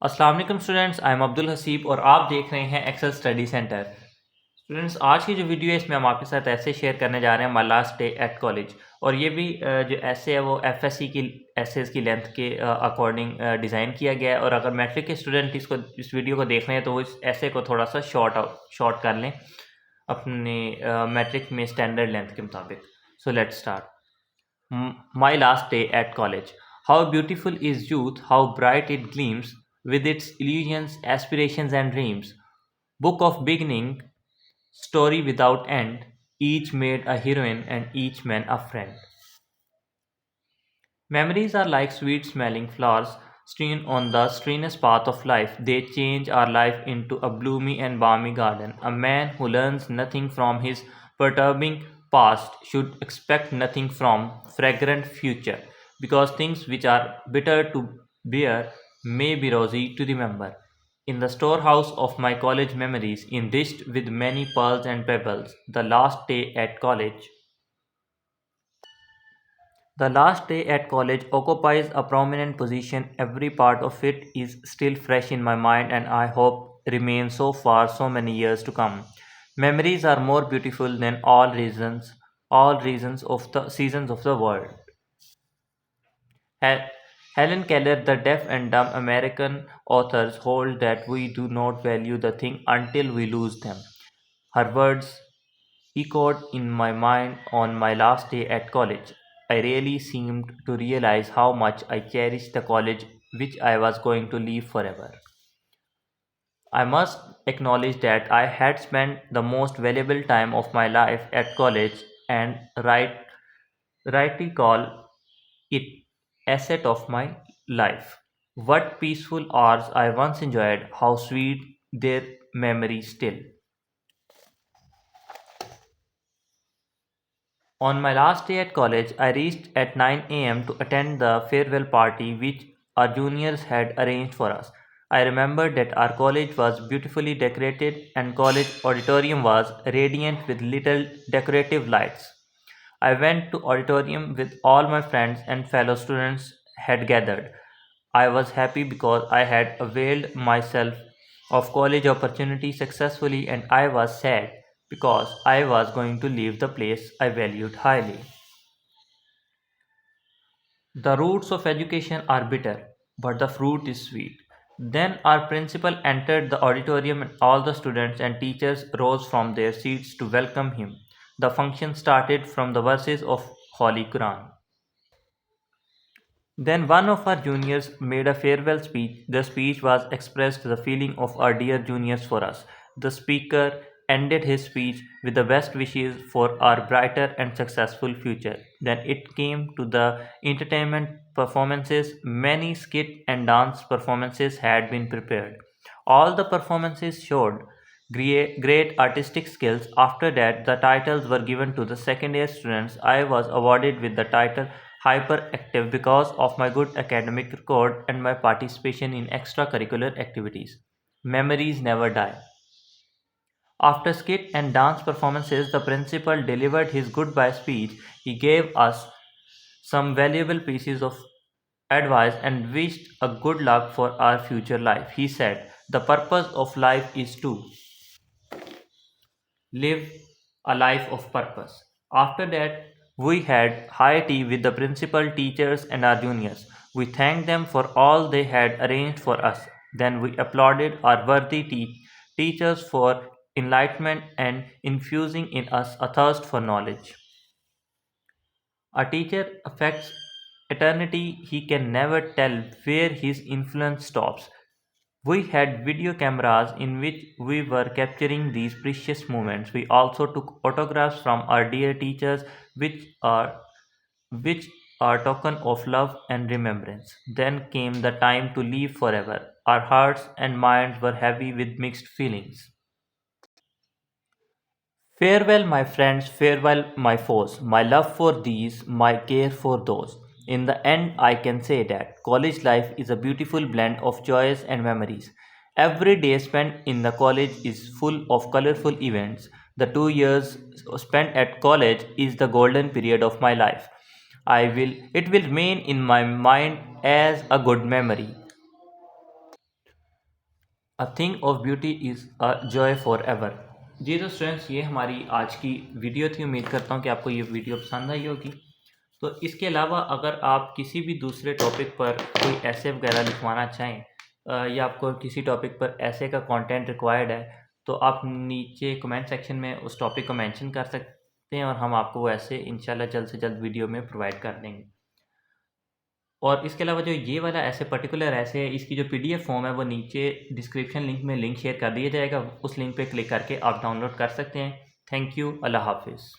अस्सलाम वालेकुम students, I am Abdul Haseeb और आप देख रहे हैं एक्सेल स्टडी सेंटर। स्टूडेंट्स, आज की जो वीडियो है इसमें हम आपके साथ ऐसे शेयर करने जा रहे हैं my last day at college. और ये भी जो ऐसे है वो एफएससी की एसेस की लेंथ के अकॉर्डिंग डिज़ाइन किया गया है। और अगर मैट्रिक के स्टूडेंट इस वीडियो को देख रहे हैं तो वो इस ऐसे को थोड़ा सा शॉर्ट कर लें अपने मैट्रिक में स्टैंडर्ड लेंथ के मुताबिक। So let's start. My last day at college. How beautiful is youth, how bright it gleams with its illusions, aspirations, and dreams. Book of beginning, story without end, each made a heroine and each man a friend. Memories are like sweet smelling flowers strewn on the strenuous path of life. They change our life into a bloomy and balmy garden. A man who learns nothing from his perturbing past should expect nothing from fragrant future, because things which are bitter to bear may be rosy to remember. In the storehouse of my college memories, enriched with many pearls and pebbles, the last day at college. The last day at college occupies a prominent position. Every part of it is still fresh in my mind and I hope remains so far so many years to come. Memories are more beautiful than all reasons of the seasons of the world. Hel- Helen Keller, the deaf and dumb American authors, hold that we do not value the thing until we lose them. Her words echoed in my mind on my last day at college. I really seemed to realize how much I cherished the college which I was going to leave forever. I must acknowledge that I had spent the most valuable time of my life at college and rightly call it asset of my life. What peaceful hours I once enjoyed, how sweet their memory still. On my last day at college, I reached at 9 a.m. to attend the farewell party which our juniors had arranged for us. I remember that our college was beautifully decorated and college auditorium was radiant with little decorative lights. I went to auditorium with all my friends and fellow students had gathered. I was happy because I had availed myself of college opportunity successfully, and I was sad because I was going to leave the place I valued highly. The roots of education are bitter, but the fruit is sweet. Then our principal entered the auditorium and all the students and teachers rose from their seats to welcome him. The function started from the verses of Holy Quran. Then one of our juniors made a farewell speech. The speech was expressed the feeling of our dear juniors for us. The speaker ended his speech with the best wishes for our brighter and successful future. Then it came to the entertainment performances. Many skit and dance performances had been prepared. All the performances showed great artistic skills. After that, the titles were given to the second year students. I was awarded with the title hyperactive because of my good academic record and my participation in extracurricular activities. Memories never die. After skit and dance performances, the principal delivered his goodbye speech. He gave us some valuable pieces of advice and wished a good luck for our future life. He said, "The purpose of life is to live a life of purpose." After that, we had high tea with the principal, teachers, and our juniors. We thanked them for all they had arranged for us. Then we applauded our worthy teachers for enlightenment and infusing in us a thirst for knowledge. A teacher affects eternity. He can never tell where his influence stops. We had video cameras in which we were capturing these precious moments. We also took autographs from our dear teachers, which are token of love and remembrance. Then came the time to leave forever. Our hearts and minds were heavy with mixed feelings. Farewell, my friends, farewell, my foes, my love for these, my care for those. In the end, I can say that college life is a beautiful blend of joys and memories. Every day spent in the college is full of colorful events. The 2 years spent at college is the golden period of my life. It will remain in my mind as a good memory. A thing of beauty is a joy for ever. जी तो students, ये हमारी आज की video थी। उम्मीद करता हूँ कि आपको ये वीडियो पसंद आई होगी। तो इसके अलावा अगर आप किसी भी दूसरे टॉपिक पर कोई ऐसे वगैरह लिखवाना चाहें, या आपको किसी टॉपिक पर ऐसे का कंटेंट रिक्वायर्ड है, तो आप नीचे कमेंट सेक्शन में उस टॉपिक को मेंशन कर सकते हैं और हम आपको वो ऐसे इंशाल्लाह जल्द से जल्द वीडियो में प्रोवाइड कर देंगे। और इसके अलावा जो ये वाला ऐसे पर्टिकुलर ऐसे इसकी जो पीडीएफ फॉर्म है वो नीचे डिस्क्रिप्शन लिंक में लिंक शेयर कर दिया जाएगा। उस लिंक पे क्लिक करके आप डाउनलोड कर सकते हैं। Thank you. अल्लाह हाफिज़।